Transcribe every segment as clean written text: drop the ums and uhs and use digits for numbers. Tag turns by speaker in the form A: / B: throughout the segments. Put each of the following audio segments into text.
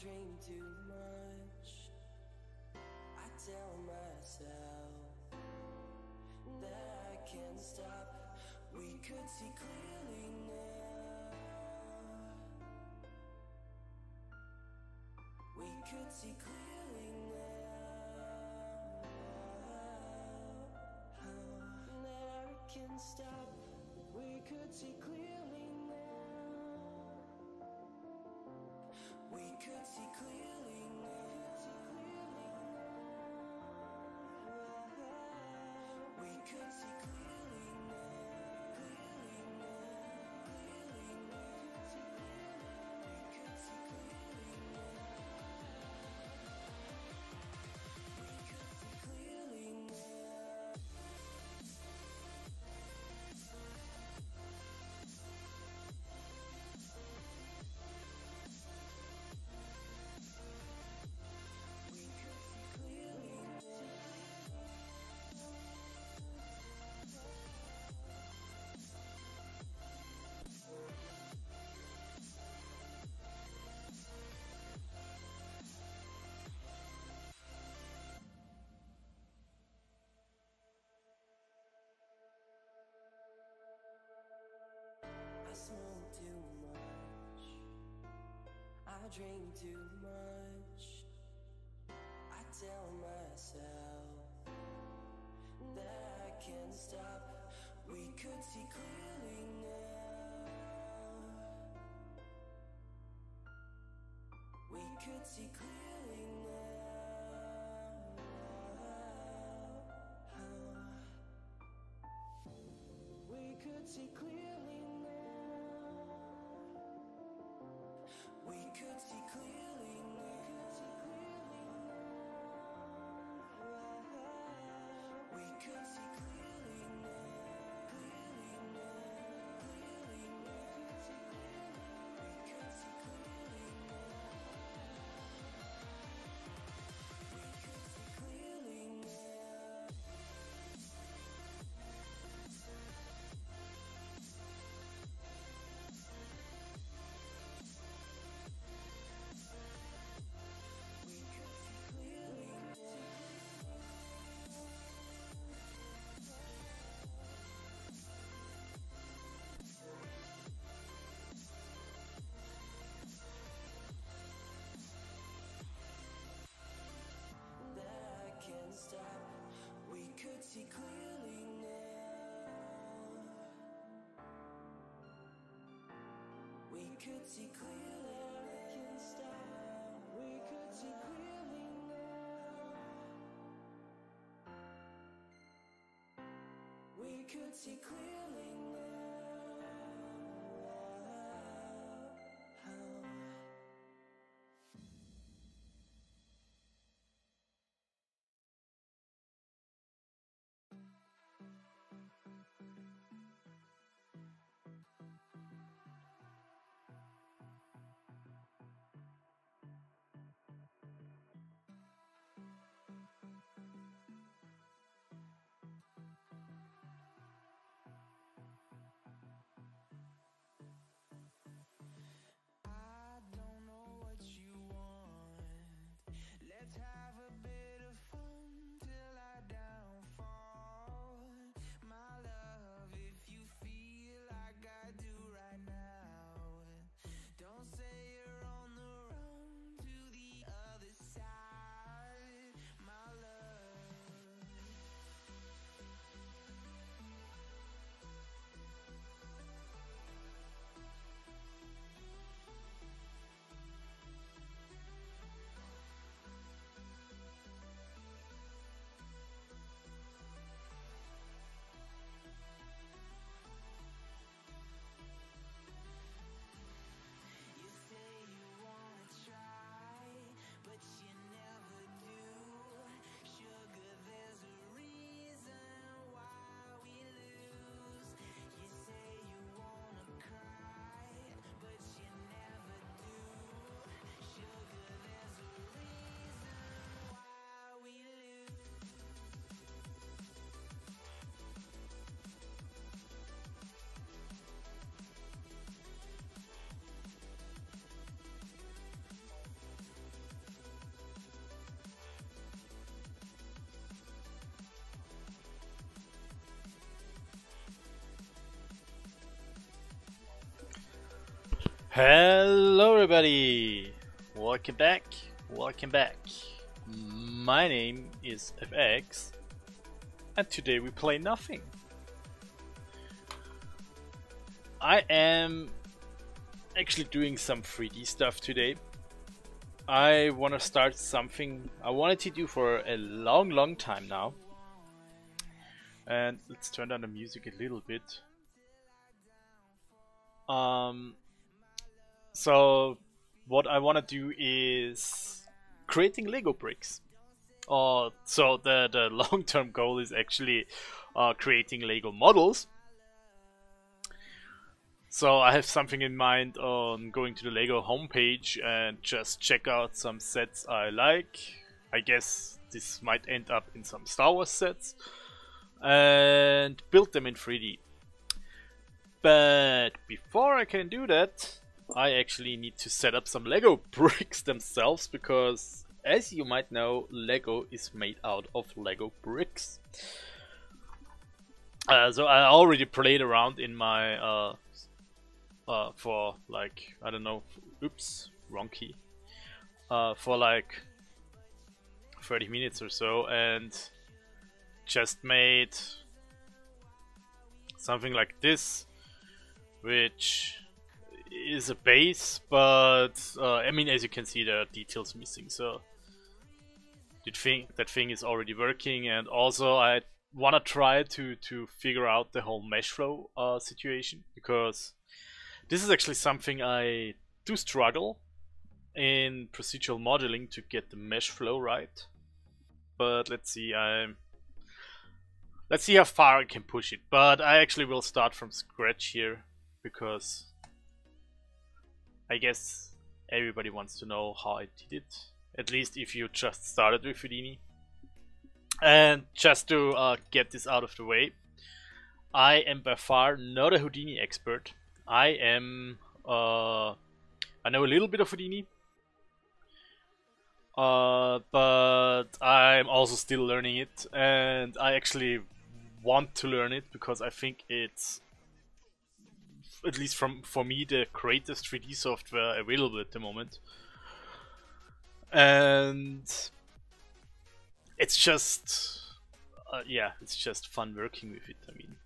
A: dream too much. I tell myself that I can't stop. We could see clearly now. We could see clearly now. That I can't stop. We could see clearly now. We could see clearly now. We could see clearly now. Clearly now. Clearly now. We could see clearly now. We could see clearly now. We could see clearly now. I smoke too much. I drink too much. I tell myself that I can't stop. We could see clearly now. We could see clearly now. We could see clearly now. We could see clearly now. We could see clearly now. Clearly now. Clearly now. We could see clearly now. We could see clearly now. We could see clearly now. That I can't stop. We could see clearly now. We could see clearly now. I can't stop. We could see clearly now. We could see clearly now.
B: I don't know what you want. Let's have a bit of fun till I downfall. My love
C: Hello everybody! Welcome back, welcome back. My name is FX and today we play nothing. I am actually doing some 3D stuff today. I want to start something I wanted to do for a long time now. And let's turn down the music a little bit. So what I want to do is creating Lego bricks. So the long-term goal is actually creating Lego models. So I have something in mind on going to the Lego homepage and just check out some sets I like. I guess this might end up in some Star Wars sets. And build them in 3D. But before I can do that, I actually need to set up some Lego bricks themselves, because as you might know, Lego is made out of Lego bricks. So I already played around in my for like, I don't know, oops, wrong key, for like 30 minutes or so, and just made something like this, which is a base, but I mean, as you can see, there are details missing, so that thing is already working. And also I want to try to figure out the whole mesh flow situation, because this is actually something I do struggle in procedural modeling to get the mesh flow right. But let's see, let's see how far I can push it. But I actually will start from scratch here, because I guess everybody wants to know how I did it, at least if you just started with Houdini. And just to get this out of the way, I am by far not a Houdini expert. I know a little bit of Houdini, but I'm also still learning it, and I actually want to learn it because I think it's, at least for me, the greatest 3D software available at the moment. And it's just yeah, it's just fun working with it. I mean,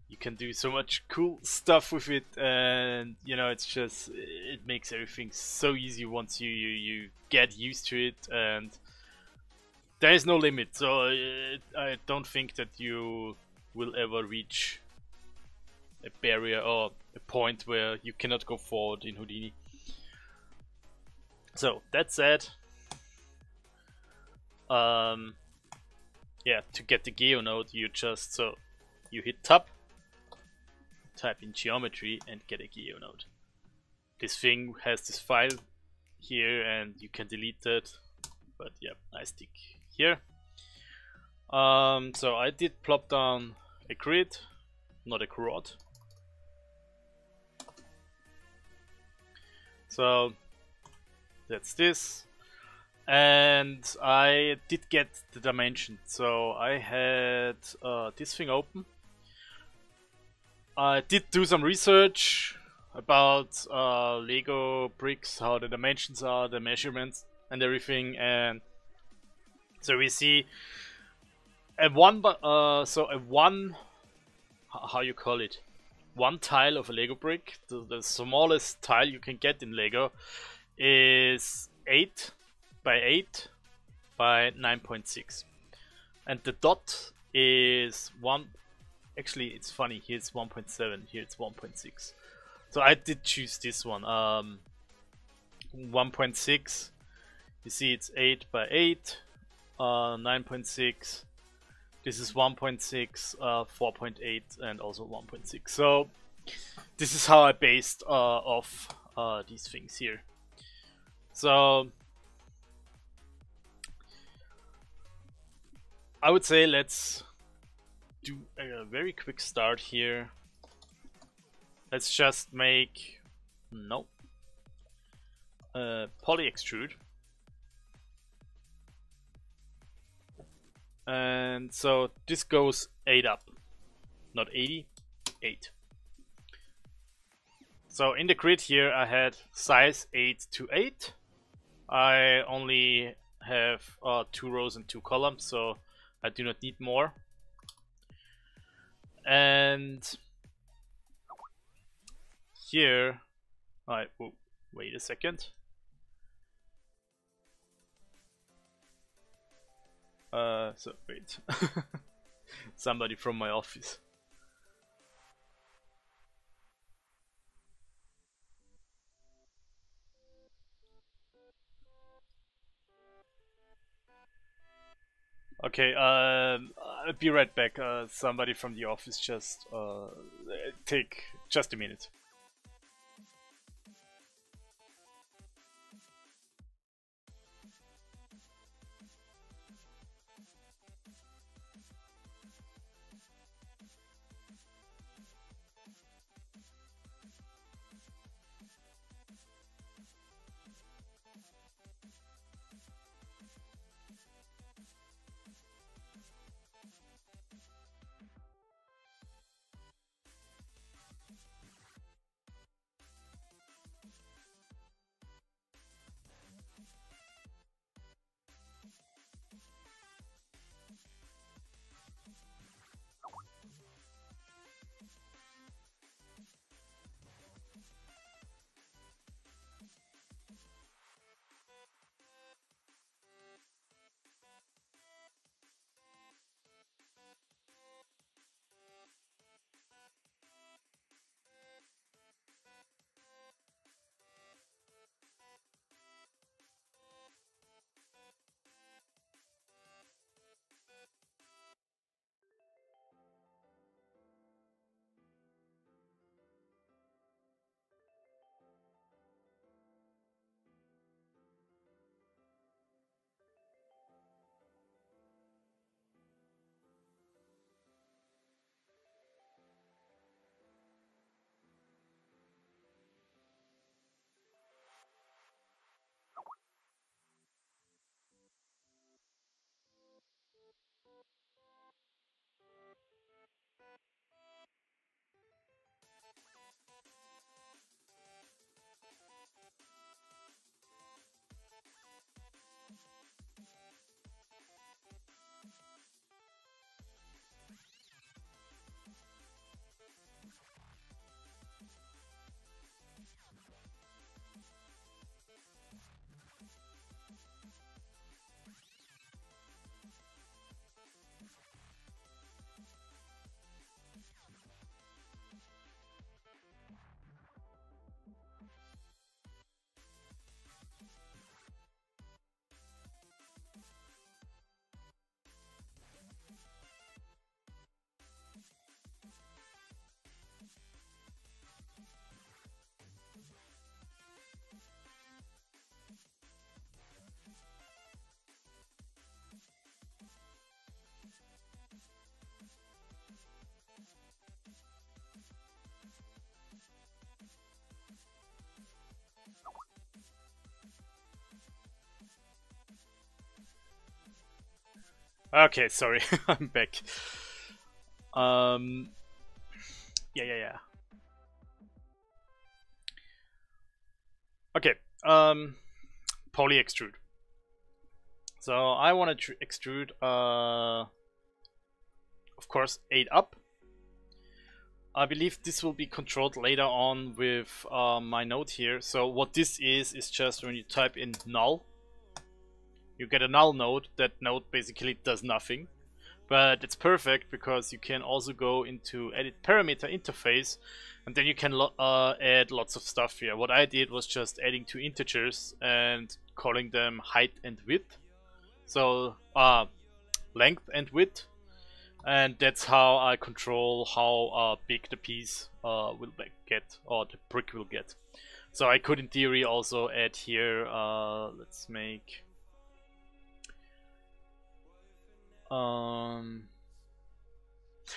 C: you can do so much cool stuff with it, and you know, it's just, it makes everything so easy once you get used to it, and there is no limit. So I don't think that you will ever reach a barrier or a point where you cannot go forward in Houdini. So that said, yeah, to get the geo node, you hit tab, type in geometry, and get a geo node. This thing has this file here, and you can delete that, but yeah, I stick here. So I did plop down a grid, not a crowd. So that's this, and I did get the dimension. So I had this thing open. I did do some research about Lego bricks, how the dimensions are, the measurements and everything, and so we see a how you call it, one tile of a Lego brick. The smallest tile you can get in Lego is 8 by 8 by 9.6, and the dot is 1. Actually, it's funny, here it's 1.7, here it's 1.6. So I did choose this one, 1.6. You see, it's 8 by 8, 9.6. This is 1.6, 4.8, and also 1.6. So this is how I based off these things here. So I would say let's do a very quick start here. Let's just make poly extrude, and so this goes 8 up, not 80, 8. So in the grid here I had size 8 to 8. I only have 2 rows and 2 columns, so I do not need more. And here, wait a second. So wait, somebody from my office. Okay, I'll be right back. Somebody from the office just take just a minute. Okay, sorry, I'm back. Yeah. Okay, poly extrude. So I want to extrude, of course, 8 up. I believe this will be controlled later on with my node here. So what this is just when you type in null, you get a null node. That node basically does nothing. But it's perfect because you can also go into edit parameter interface, and then you can add lots of stuff here. What I did was just adding 2 integers and calling them height and width. So length and width. And that's how I control how big the piece will get, or the brick will get. So I could in theory also add here, let's make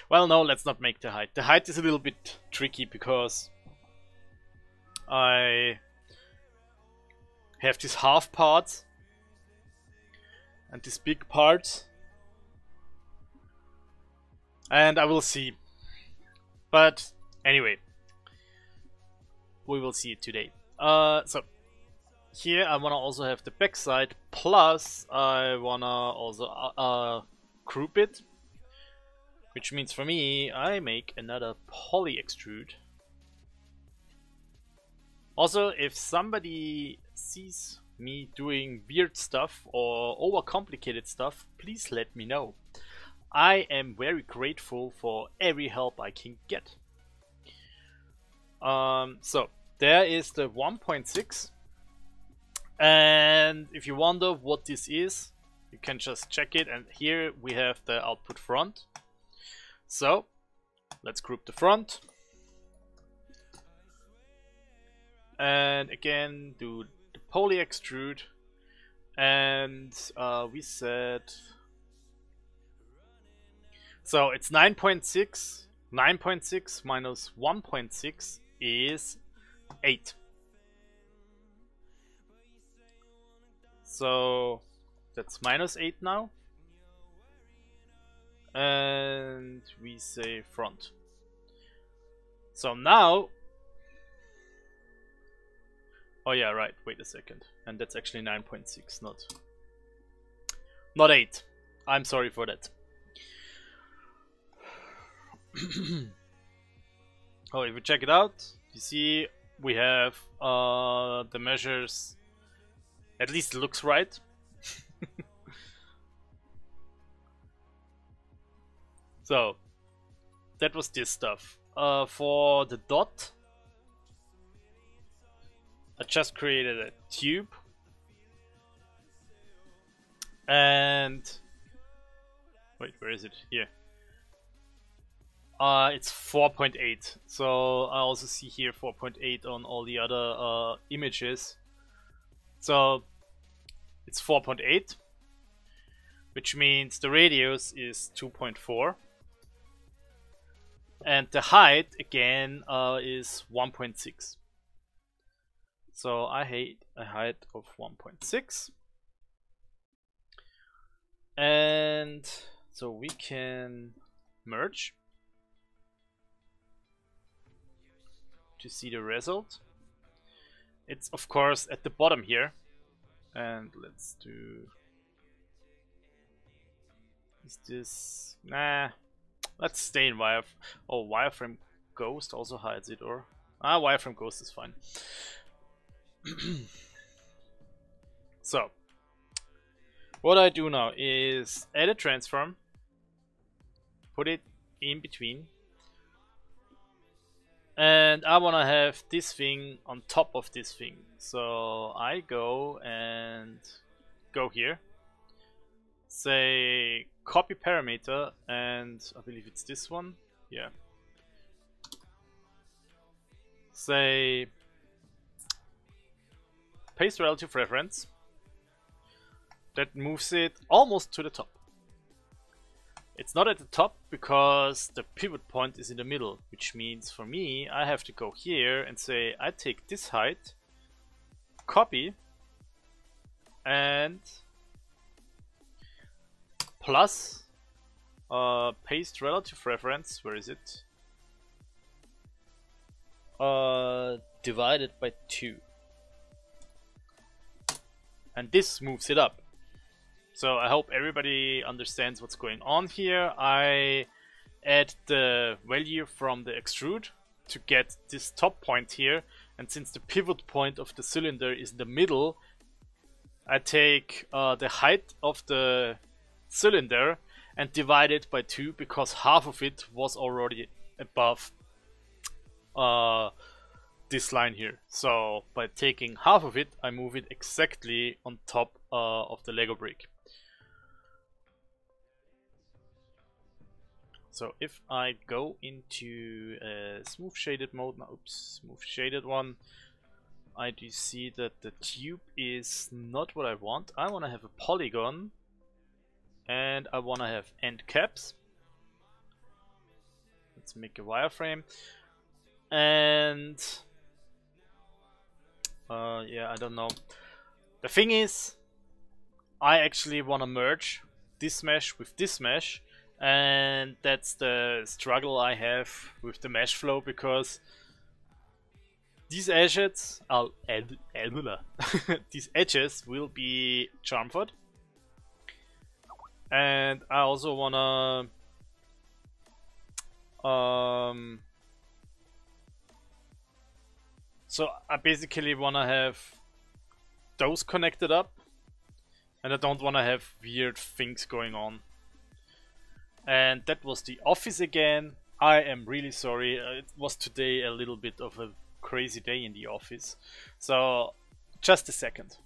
C: well, no, let's not make the height. The height is a little bit tricky because I have these half parts and these big parts, and I will see. But anyway, we will see it today. So here I wanna also have the backside, plus I wanna also group it, which means for me I make another poly extrude. Also, if somebody sees me doing weird stuff or overcomplicated stuff, please let me know. I am very grateful for every help I can get. So there is the 1.6, and if you wonder what this is, you can just check it, and here we have the output front. So let's group the front. And again, do the poly extrude, and we said, so it's 9.6. 9.6 minus 1.6 is 8. So that's minus 8 now. And we say front. So now, oh yeah, right, wait a second. And that's actually 9.6, not 8. I'm sorry for that. Oh, if we check it out, you see we have the measures, at least it looks right. So that was this stuff. For the dot, I just created a tube, and wait, where is it? Here. It's 4.8, so I also see here 4.8 on all the other images. So it's 4.8, which means the radius is 2.4, and the height again is 1.6. So I hate a height of 1.6, and so we can merge to see the result. It's of course at the bottom here, and let's do, is this, nah, let's stay in wireframe. Oh, wireframe ghost also hides it, or wireframe ghost is fine. So what I do now is add a transform, put it in between, and I want to have this thing on top of this thing. So I go and go here, say copy parameter, and I believe it's this one, yeah. Say paste relative reference. That moves it almost to the top. It's not at the top because the pivot point is in the middle, which means for me I have to go here and say I take this height, copy, and plus paste relative reference, where is it? Divided by 2. And this moves it up. So I hope everybody understands what's going on here. I add the value from the extrude to get this top point here, and since the pivot point of the cylinder is in the middle, I take the height of the cylinder and divide it by 2, because half of it was already above this line here. So by taking half of it, I move it exactly on top of the Lego brick. So if I go into a smooth shaded mode now, oops, smooth shaded one, I do see that the tube is not what I want. I want to have a polygon, and I want to have end caps. Let's make a wireframe, and yeah, I don't know. The thing is, I actually want to merge this mesh with this mesh, and that's the struggle I have with the mesh flow, because These edges, these edges will be chamfered, and I also wanna so I basically wanna have those connected up, and I don't wanna have weird things going on. And that was the office again. I am really sorry. It was today a little bit of a crazy day in the office. So, just a second.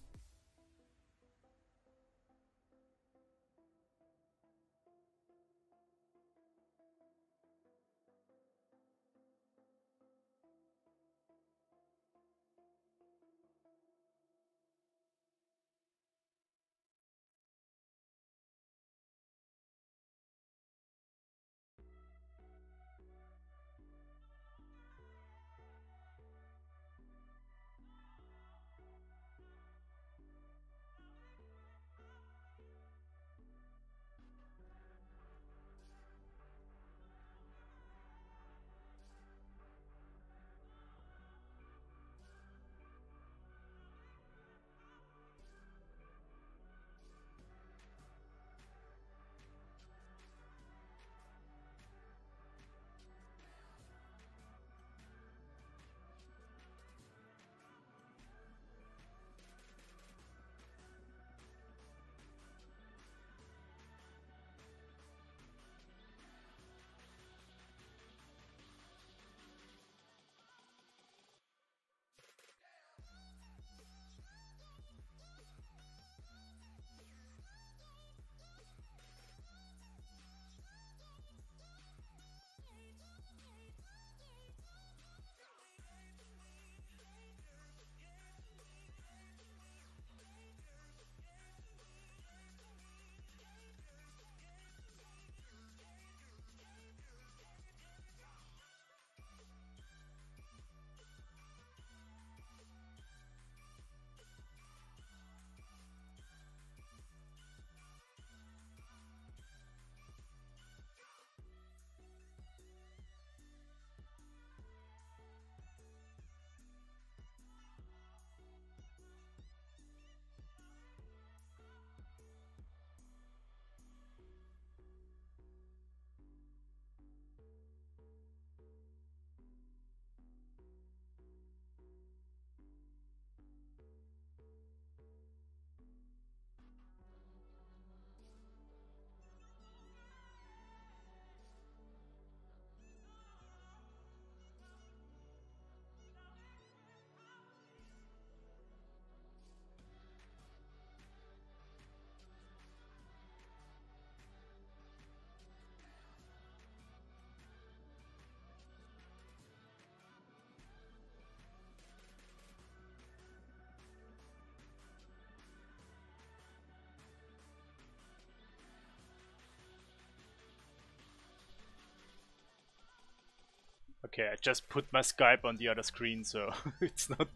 C: Okay, I just put my Skype on the other screen, so it's not.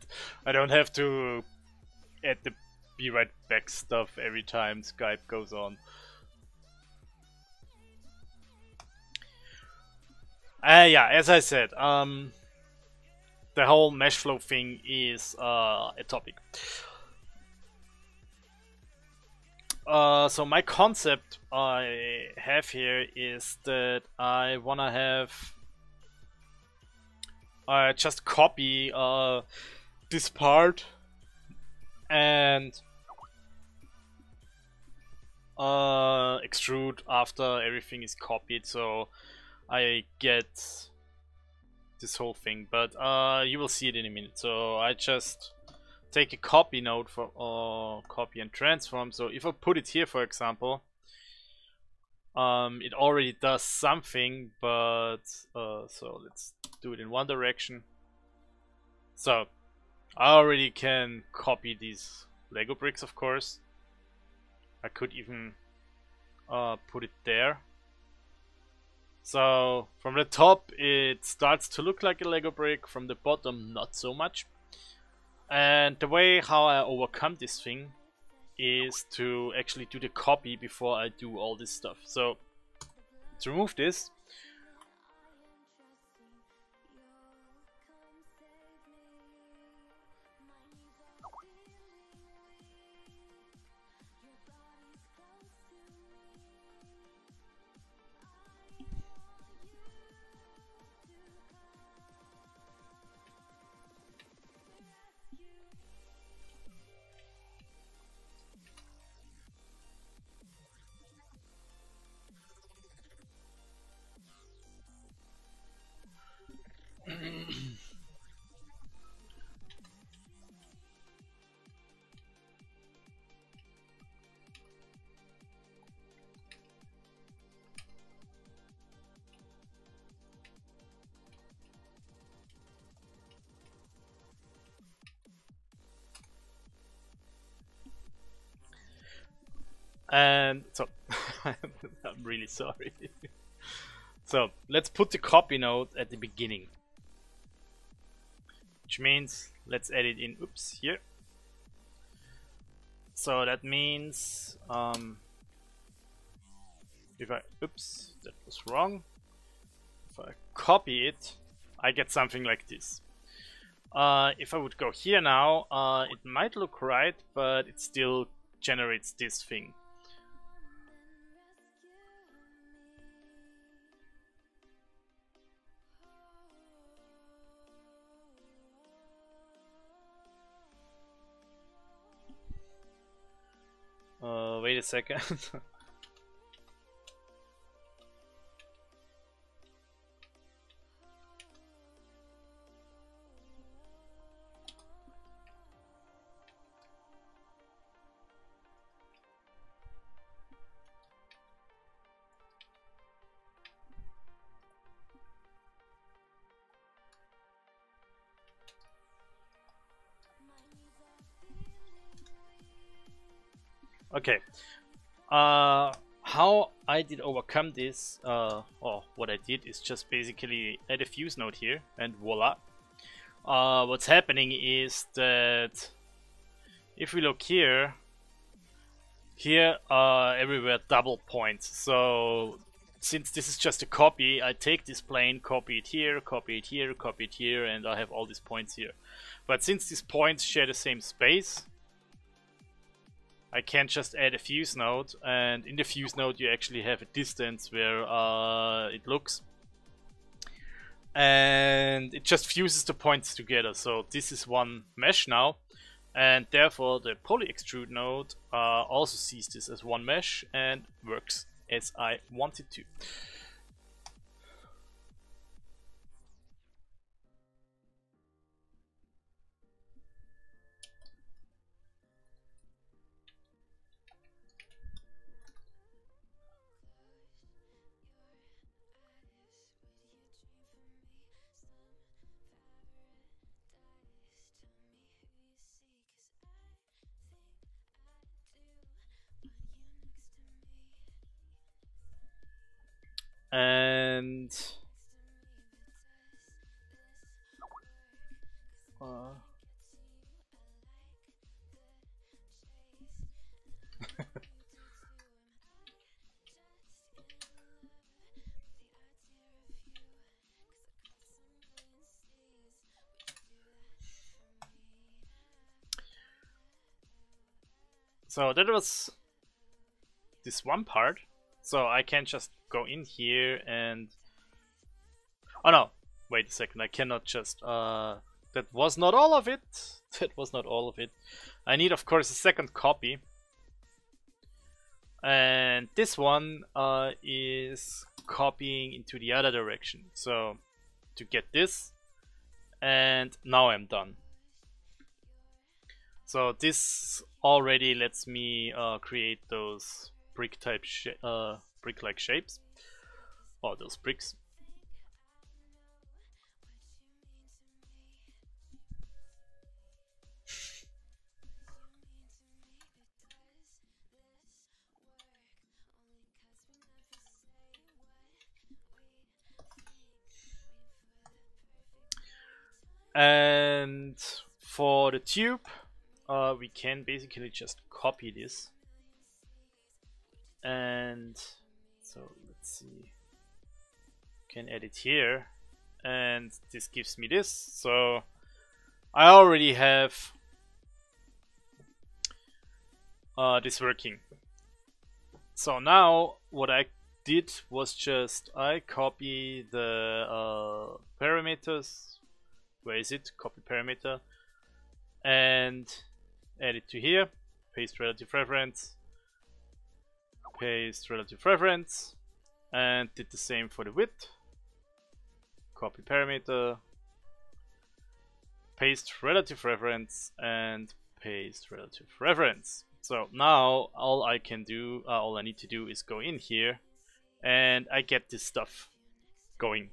C: I don't have to add the be right back stuff every time Skype goes on. Yeah, as I said, the whole mesh flow thing is a topic. So my concept I have here is that I wanna have just copy this part and extrude after everything is copied, so I get this whole thing. But you will see it in a minute. So I just take a copy node for copy and transform. So if I put it here, for example, it already does something, but so let's do it in one direction. So I already can copy these Lego bricks, of course. I could even put it there. So from the top it starts to look like a Lego brick, from the bottom not so much. And the way how I overcome this thing is to actually do the copy before I do all this stuff. So let's remove this. And so I'm really sorry. So let's put the copy node at the beginning, which means let's add it in, oops, here. So that means if I, oops, that was wrong. If I copy it, I get something like this. If I would go here now, it might look right, but it still generates this thing. Wait a second. Okay. How I did overcome this, or what I did is just basically add a fuse node here, and voila. What's happening is that if we look here are everywhere double points. So since this is just a copy, I take this plane, copy it here, copy it here, copy it here, and I have all these points here. But since these points share the same space, I can't just add a fuse node, and in the fuse node you actually have a distance where it looks, and it just fuses the points together. So this is one mesh now, and therefore the poly extrude node also sees this as one mesh and works as I want it to. And so that was this one part. So I can just go in here and, oh no, wait a second, I cannot just, that was not all of it. That was not all of it. I need, of course, a second copy. And this one is copying into the other direction. So to get this, and now I'm done. So this already lets me create those brick-like shapes, or those bricks. And for the tube, we can basically just copy this. And so let's see, can add it here, and this gives me this. So I already have this working. So now what I did was just I copy the parameters. Where is it? Copy parameter and add it to here. Paste relative reference. Paste relative reference, and did the same for the width. Copy parameter, paste relative reference, and paste relative reference. So now all I need to do is go in here, and I get this stuff going.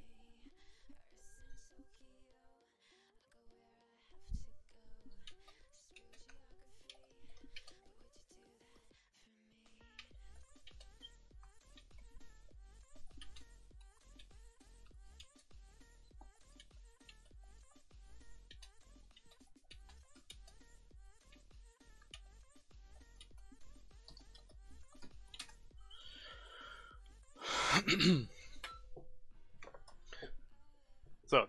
C: So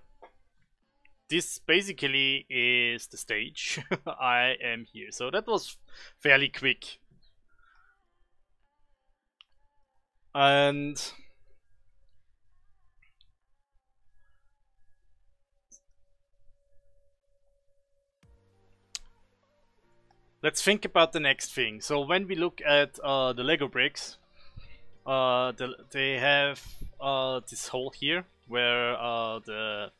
C: this basically is the stage. I am here. So that was fairly quick. And let's think about the next thing. So when we look at the Lego bricks, they have this hole here where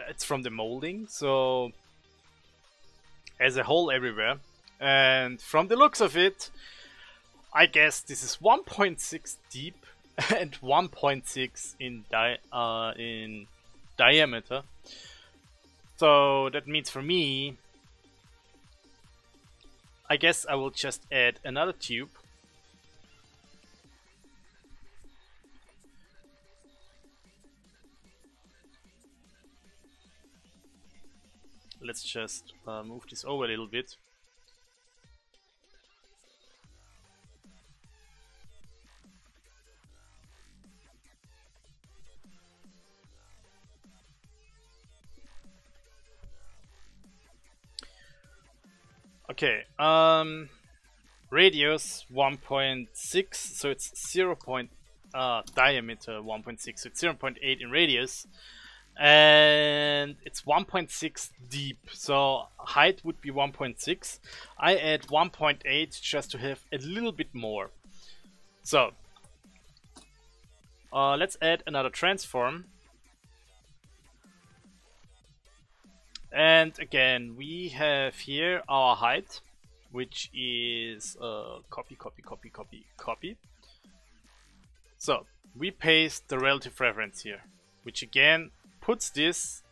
C: it's from the molding, so as a whole everywhere. And from the looks of it, I guess this is 1.6 deep and 1.6 in diameter. So that means for me, I guess I will just add another tube. Let's just move this over a little bit. Okay, radius 1.6, so it's 0. Diameter 1.6, so it's 0.8 in radius, and it's 1.6 deep, so height would be 1.6. I add 1.8 just to have a little bit more. So let's add another transform. And again, we have here our height, which is copy. So we paste the relative reference here, which again puts this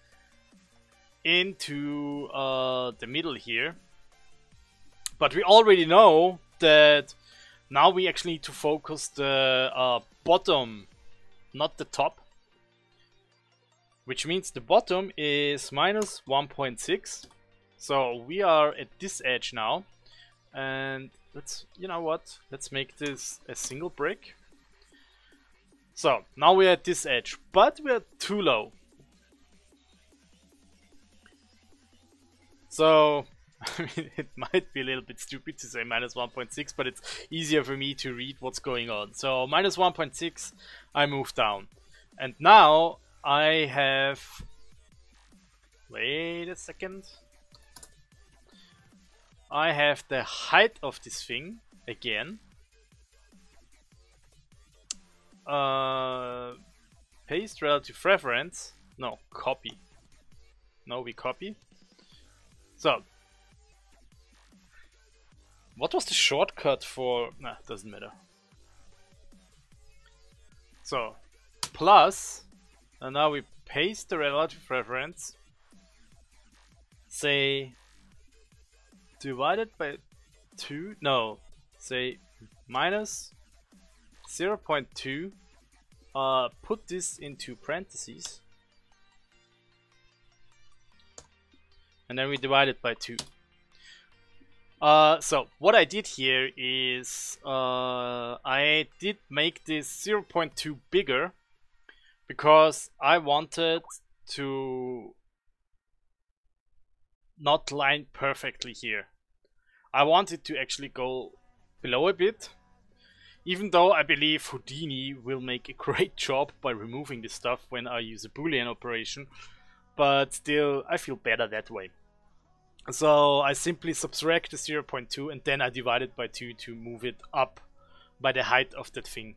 C: into the middle here. But we already know that now we actually need to focus the bottom, not the top. Which means the bottom is minus 1.6. So we are at this edge now. And let's, you know what? Let's make this a single brick. So now we're at this edge, but we're too low. So I mean, it might be a little bit stupid to say minus 1.6, but it's easier for me to read what's going on. So minus 1.6, I move down. And now I have, wait a second, I have the height of this thing again. Paste relative reference, no, copy. No, we copy. So, what was the shortcut for, nah, doesn't matter. So, plus, and now we paste the relative reference, say divided by 2, no, say minus 0.2, put this into parentheses, and then we divide it by 2. So what I did here is I did make this 0.2 bigger, because I wanted to not line perfectly here. I wanted to actually go below a bit, even though I believe Houdini will make a great job by removing this stuff when I use a Boolean operation, but still I feel better that way. So I simply subtract the 0.2 and then I divide it by 2 to move it up by the height of that thing.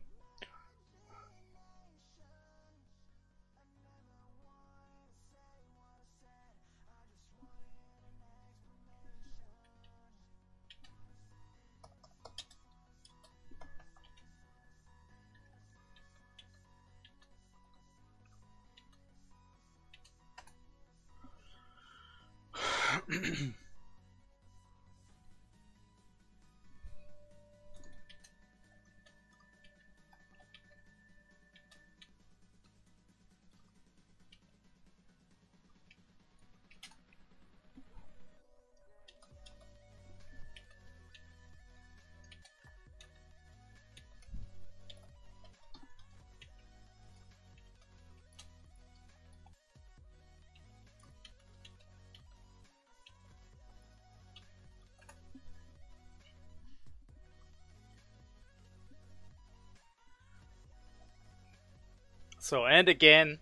C: So, and again,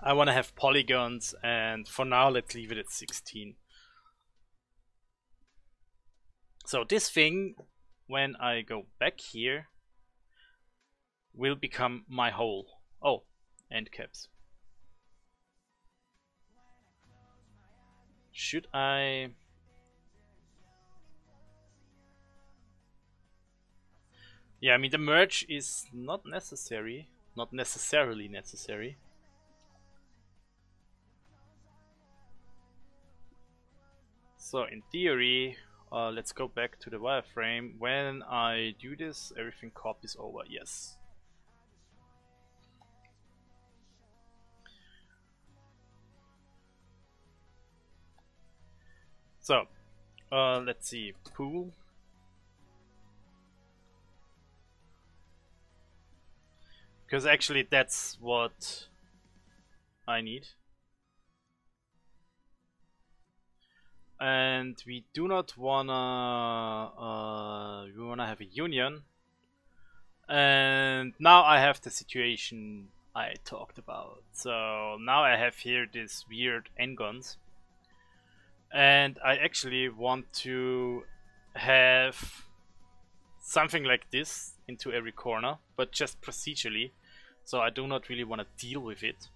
C: I want to have polygons, and for now let's leave it at 16. So this thing, when I go back here, will become my hole. Oh, end caps. Should I... Yeah, I mean the merge is not necessary, not necessarily necessary. So in theory, let's go back to the wireframe. When I do this, everything copies over, yes. So, let's see, pool. Because actually that's what I need. And we do not wanna we wanna have a union. And now I have the situation I talked about. So now I have here this weird n-gons. And I actually want to have something like this into every corner, but just procedurally. So I do not really want to deal with it.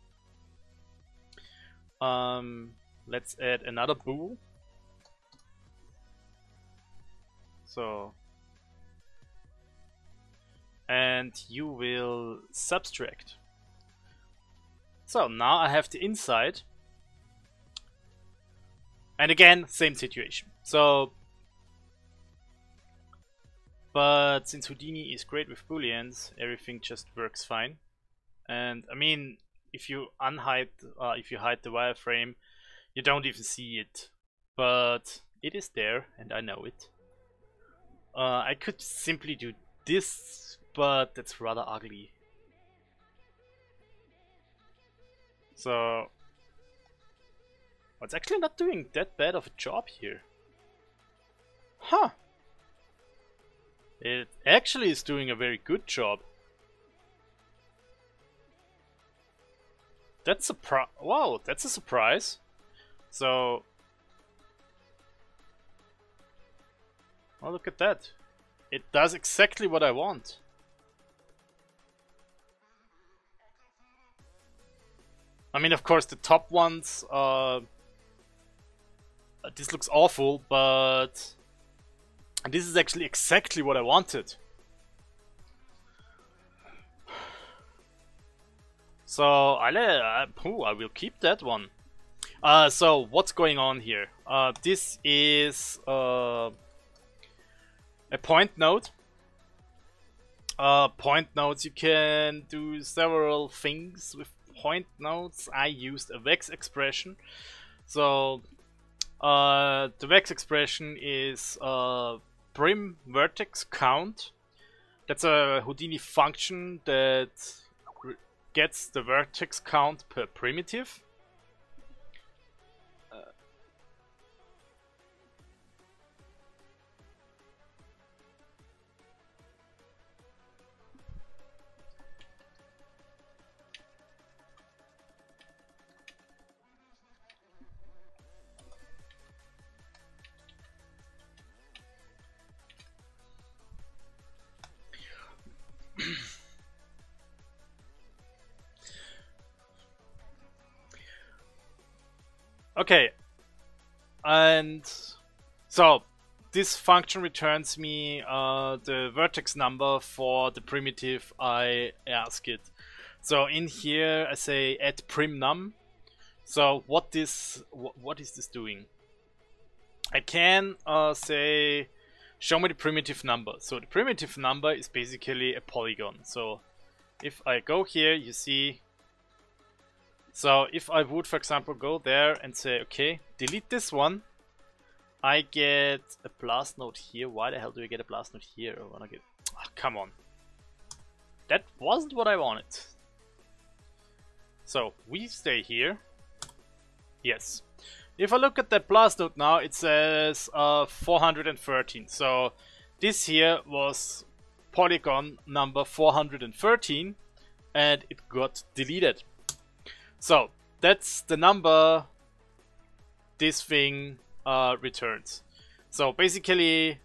C: Let's add another bool. So, and you will subtract. So now I have the inside. And again, same situation. So, but since Houdini is great with booleans, everything just works fine. And I mean, if you unhide, if you hide the wireframe, you don't even see it. But it is there, and I know it. I could simply do this, but that's rather ugly. So, it's actually not doing that bad of a job here. Huh. It actually is doing a very good job. That's a wow, that's a surprise. So, oh, look at that. It does exactly what I want. I mean, of course, the top ones, this looks awful, but this is actually exactly what I wanted. So, I will keep that one. So, what's going on here? This is a point node. Point nodes, you can do several things with point nodes. I used a vex expression. So the vex expression is prim vertex count. That's a Houdini function that gets the vertex count per primitive. Okay, and so this function returns me the vertex number for the primitive I ask it. So in here I say add prim num. So what is this doing? I can say show me the primitive number. So the primitive number is basically a polygon. So if I go here, you see. So if I would, for example, go there and say, okay, delete this one, I get a blast node here. Why the hell do I get a blast node here? I wanna get, oh, come on. That wasn't what I wanted. So we stay here. Yes. If I look at that blast node now, it says 413. So this here was polygon number 413. and it got deleted. So that's the number this thing returns. So basically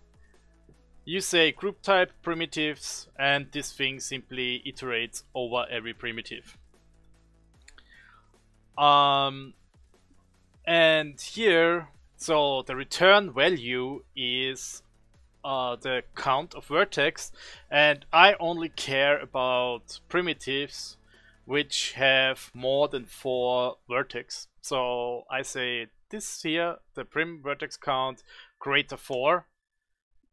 C: you say group type primitives and this thing simply iterates over every primitive. And here, so the return value is the count of vertex, and I only care about primitives which have more than 4 vertex. So I say this here, the prim vertex count greater 4.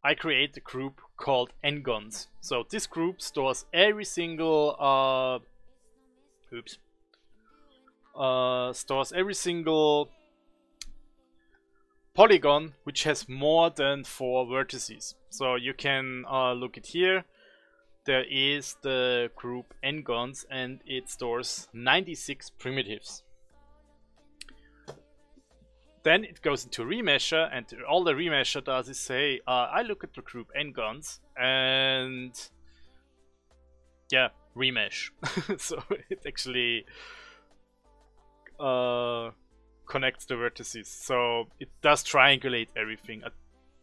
C: I create a group called ngons. So this group stores every single stores every single polygon which has more than 4 vertices. So you can look at here. There is the group ngons and it stores 96 primitives. Then it goes into remeasure, and all the remeasure does is say, I look at the group ngons and yeah, remesh. So it actually connects the vertices. So it does triangulate everything. I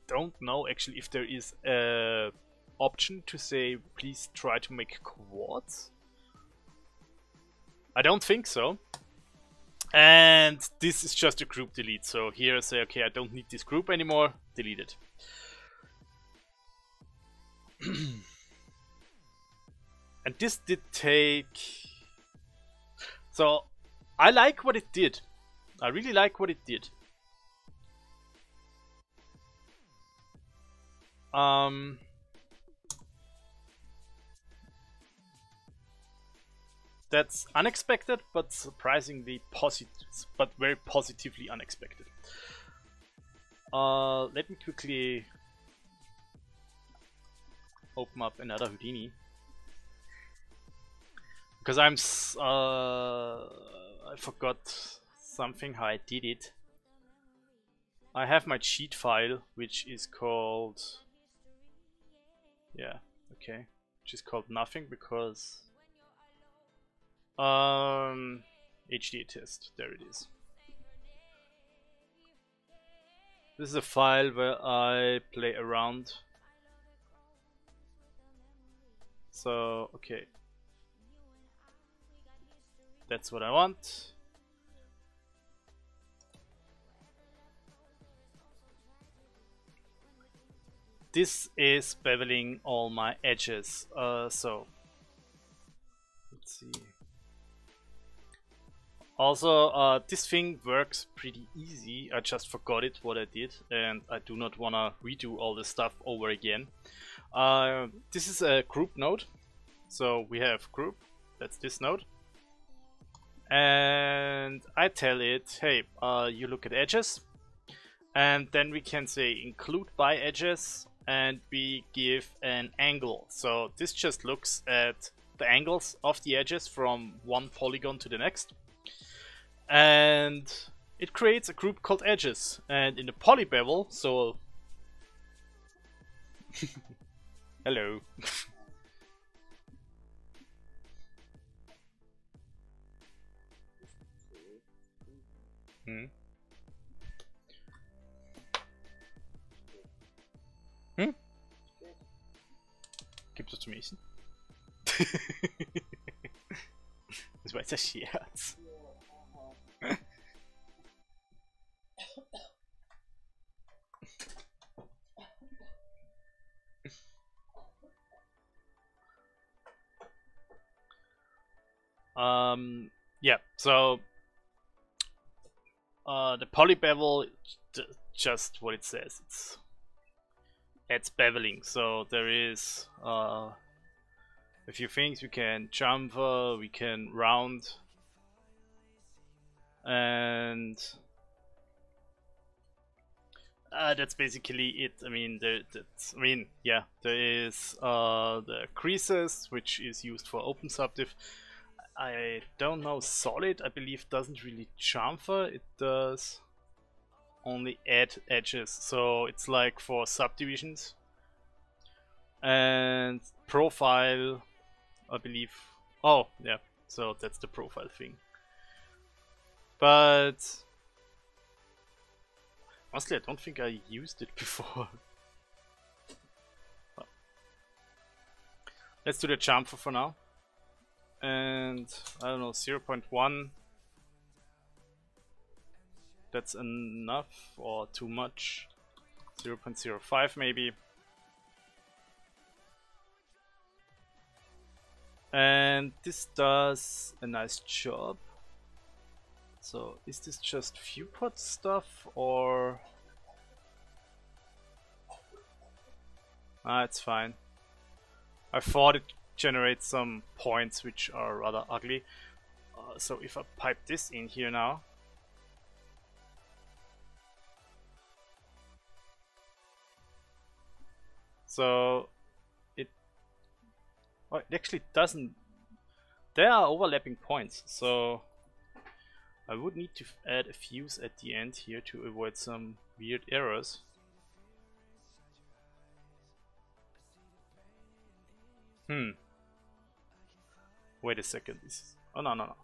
C: don't know actually if there is a option to say please try to make quads. I don't think so. And this is just a group delete. So here I say, okay, I don't need this group anymore, delete it. And this did take... So I like what it did. I really like what it did. That's unexpected, but surprisingly positive, but very positively unexpected. Let me quickly open up another Houdini, because I forgot something how I did it. I have my cheat file, which is called which is called nothing because HDA test, there it is. This is a file where I play around. So, okay. That's what I want. This is beveling all my edges. So, let's see. Also, this thing works pretty easy. I just forgot it what I did, and I do not want to redo all this stuff over again. This is a group node. So we have group, that's this node. And I tell it, hey, you look at edges. And then we can say include by edges, and we give an angle. So this just looks at the angles of the edges from one polygon to the next. And it creates a group called edges, and in the polybevel, so hello. Hmm? Gibst du zum Essen? Das war jetzt ein Scherz. Yeah, so the polybevel, just what it says, it's beveling. So there is a few things. We can chamfer, we can round, and that's basically it. I mean, there is the creases, which is used for open subdiv. I don't know, solid, I believe, doesn't really chamfer. It does only add edges, so it's like for subdivisions. And profile, I believe, Oh, yeah. So that's the profile thing. But honestly, I don't think I used it before. Well, let's do the chamfer for now. And I don't know, 0.1. That's enough or too much. 0.05 maybe. And this does a nice job. So is this just viewport stuff or... Ah, it's fine. I thought it generates some points which are rather ugly. So if I pipe this in here now, so it actually doesn't. There are overlapping points, so I would need to add a fuse at the end here to avoid some weird errors. Wait a second. This is... Oh no.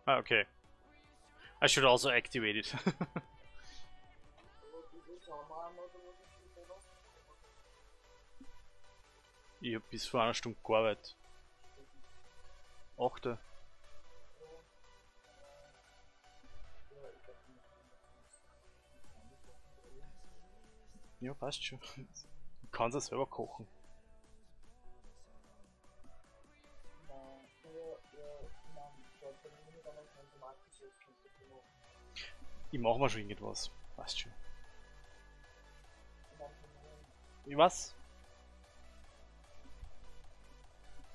C: Okay. I should also activate it. Ich hab bis vor einer Stunde gearbeitet. 8. Ja, passt schon. Du kannst es selber kochen. Ich mach mal schon irgendwas. Passt schon. Ich was?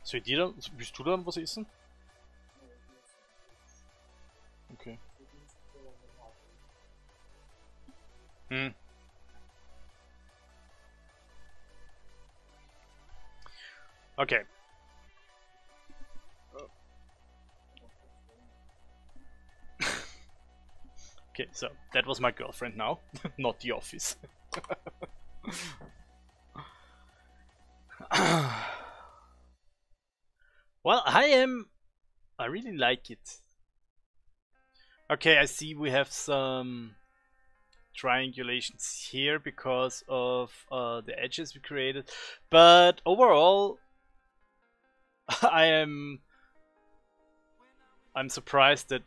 C: Soll ich dir dann? Willst du dann was essen? Okay. Okay. Okay, so that was my girlfriend now, not the office. Well, I really like it. Okay, I see we have some triangulations here because of the edges we created, but overall I'm surprised that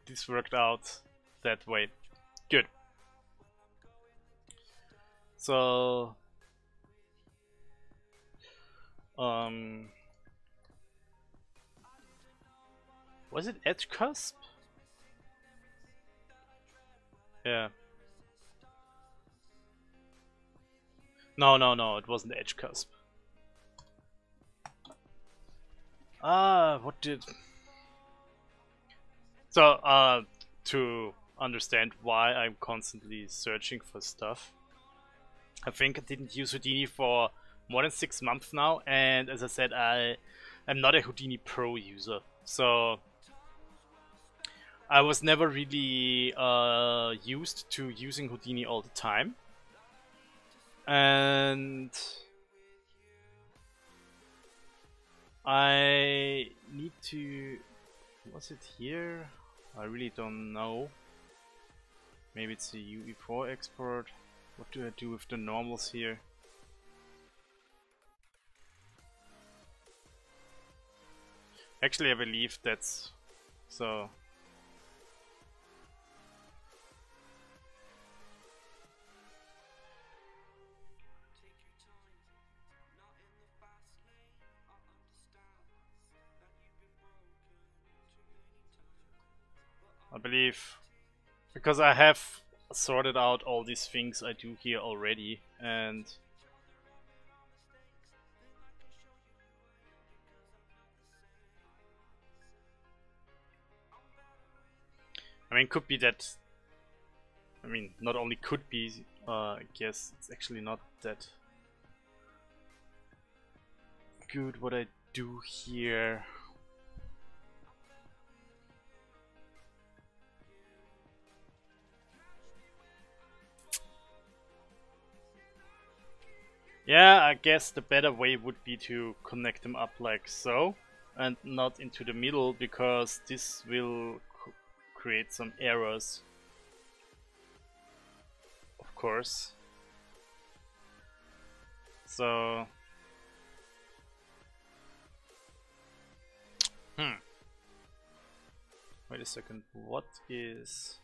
C: this worked out that way. Good. So was it edge cusp? Yeah. No, it wasn't edge cusp. What did... So, to understand why I'm constantly searching for stuff, I think I didn't use Houdini for more than 6 months now, and as I said, I'm not a Houdini Pro user, so I was never really used to using Houdini all the time. And I need to... Was it here? I really don't know. Maybe it's a UE4 export. What do I do with the normals here? Actually, I believe that's... So... I believe, because I have sorted out all these things I do here already, and I mean, could be that, I mean, not only could be, I guess it's actually not that good what I do here. Yeah, I guess the better way would be to connect them up like so and not into the middle, because this will create some errors, of course. So wait a second, what is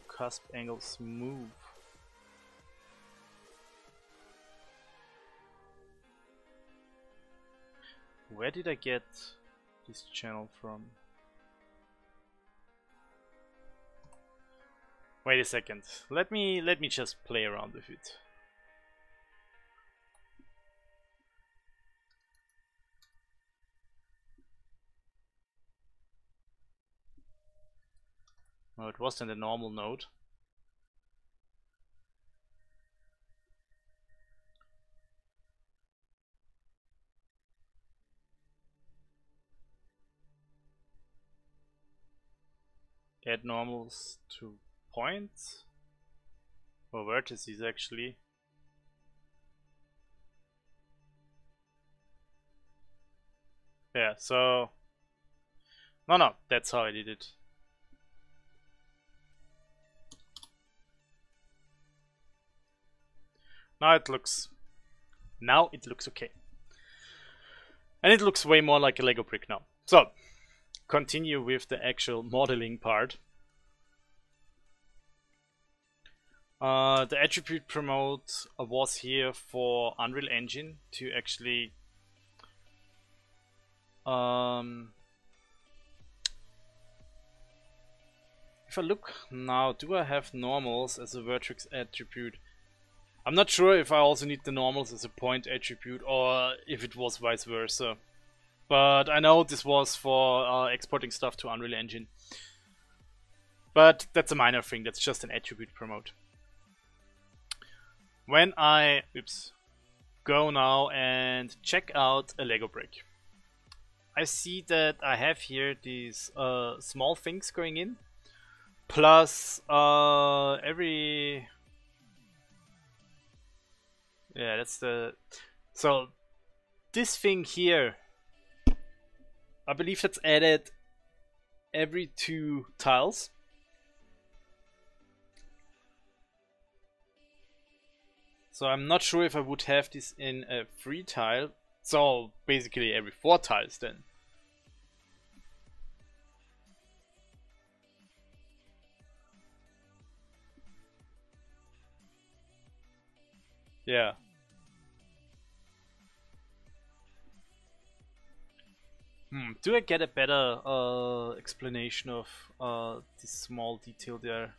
C: cusp angle smooth? Where did I get this channel from? Wait a second. Let me just play around with it. No, it wasn't a normal node. Add normals to points or vertices actually. Yeah, so no, that's how I did it. Now it looks okay. And it looks way more like a Lego brick now. So, continue with the actual modeling part. The attribute promote was here for Unreal Engine to actually if I look now, do I have normals as a vertex attribute? I'm not sure if I also need the normals as a point attribute or if it was vice versa. But I know this was for exporting stuff to Unreal Engine. But that's a minor thing, that's just an attribute promote. When I go now and check out a Lego brick, I see that I have here these small things going in, plus every... Yeah, that's the... So, this thing here, I believe that's added every 2 tiles. So I'm not sure if I would have this in a 3 tile. So basically every 4 tiles then. Yeah. Do I get a better explanation of this small detail there?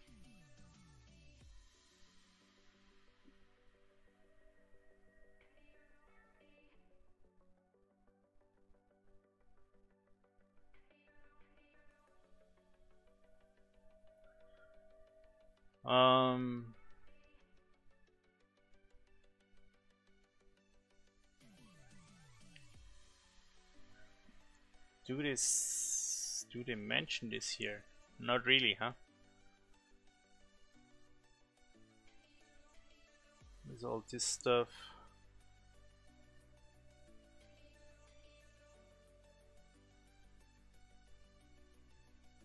C: Do they mention this here? Not really, huh? There's all this stuff.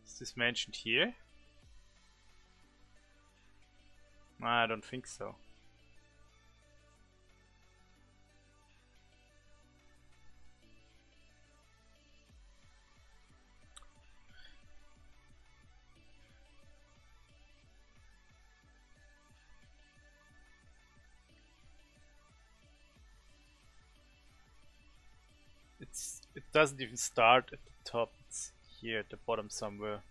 C: Is this mentioned here? I don't think so. It doesn't even start at the top, it's here at the bottom somewhere.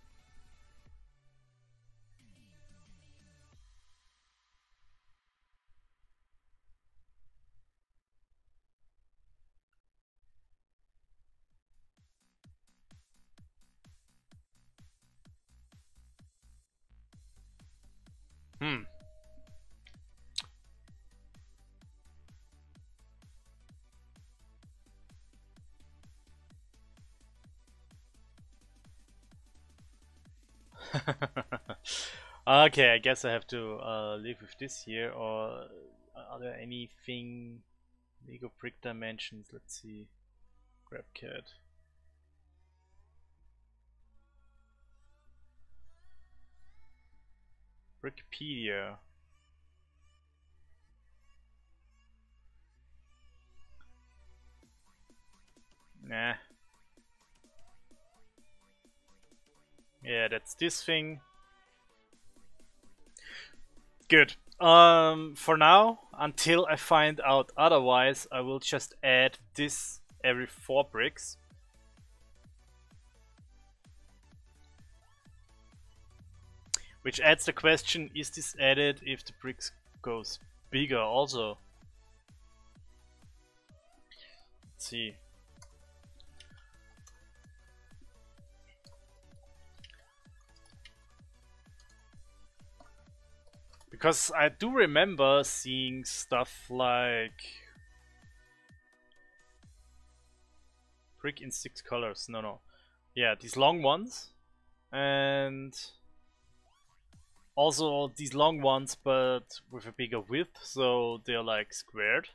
C: Okay, I guess I have to live with this here, or are there anything Lego brick dimensions? Let's see. Grab cat. Brickpedia. Nah. Yeah, that's this thing. Good. For now, until I find out otherwise, I will just add this every 4 bricks. Which adds the question, is this added if the bricks goes bigger also? Let's see. Because I do remember seeing stuff like brick in 6 colors. No. Yeah, these long ones. And also these long ones, but with a bigger width, so they're like squared.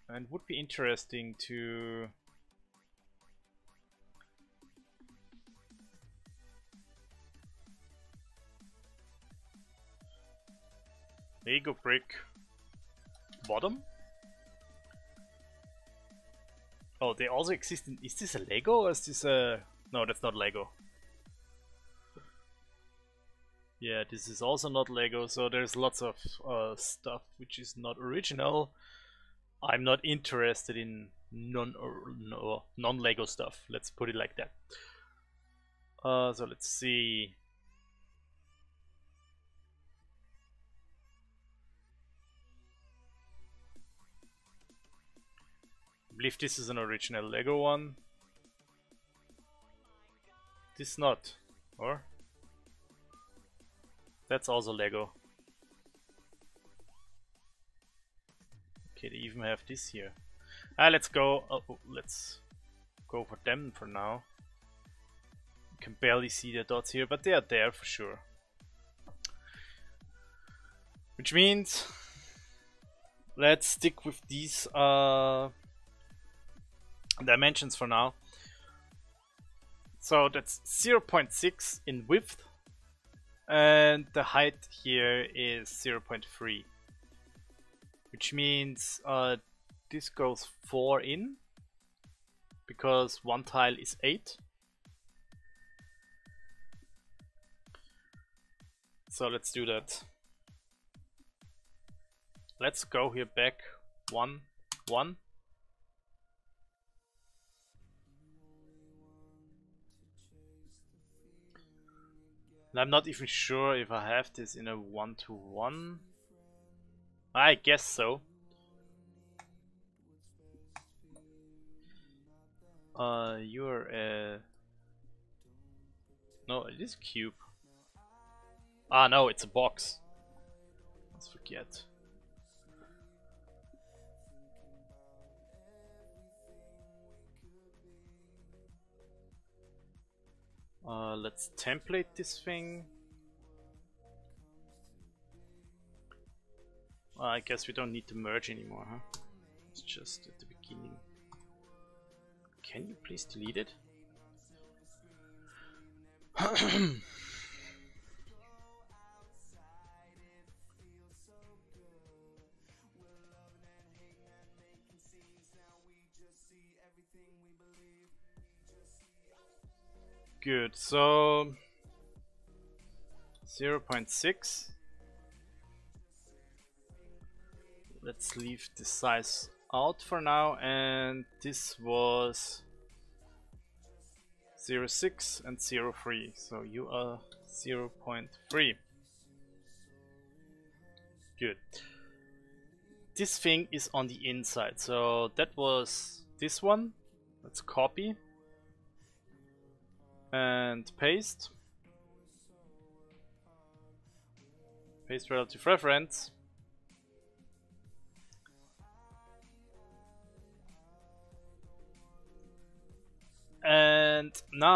C: And would be interesting to Lego brick bottom. Oh, they also exist in. Is this a Lego or is this a. No, that's not Lego. Yeah, this is also not Lego, so there's lots of stuff which is not original. I'm not interested in non-Lego stuff, let's put it like that. So let's see. I believe this is an original Lego one. This not, or? That's also Lego. Okay, they even have this here. Let's go. Let's go for them for now. You can barely see the dots here, but they are there for sure. Which means let's stick with these dimensions for now. So that's 0.6 in width, and the height here is 0.3, which means this goes 4 in, because one tile is 8. So let's do that. Let's go here back 1, 1. And I'm not even sure if I have this in a 1-to-1. I guess so. You're a... No, it is a cube. Ah, no, it's a box. Let's forget. Let's template this thing. I guess we don't need to merge anymore, huh? It's just at the beginning. Can you please delete it? Good, so 0.6. Let's leave the size out for now, and this was 0.6 and 0.3, so you are 0.3. Good. This thing is on the inside, so that was this one. Let's copy and paste. Paste relative reference. And now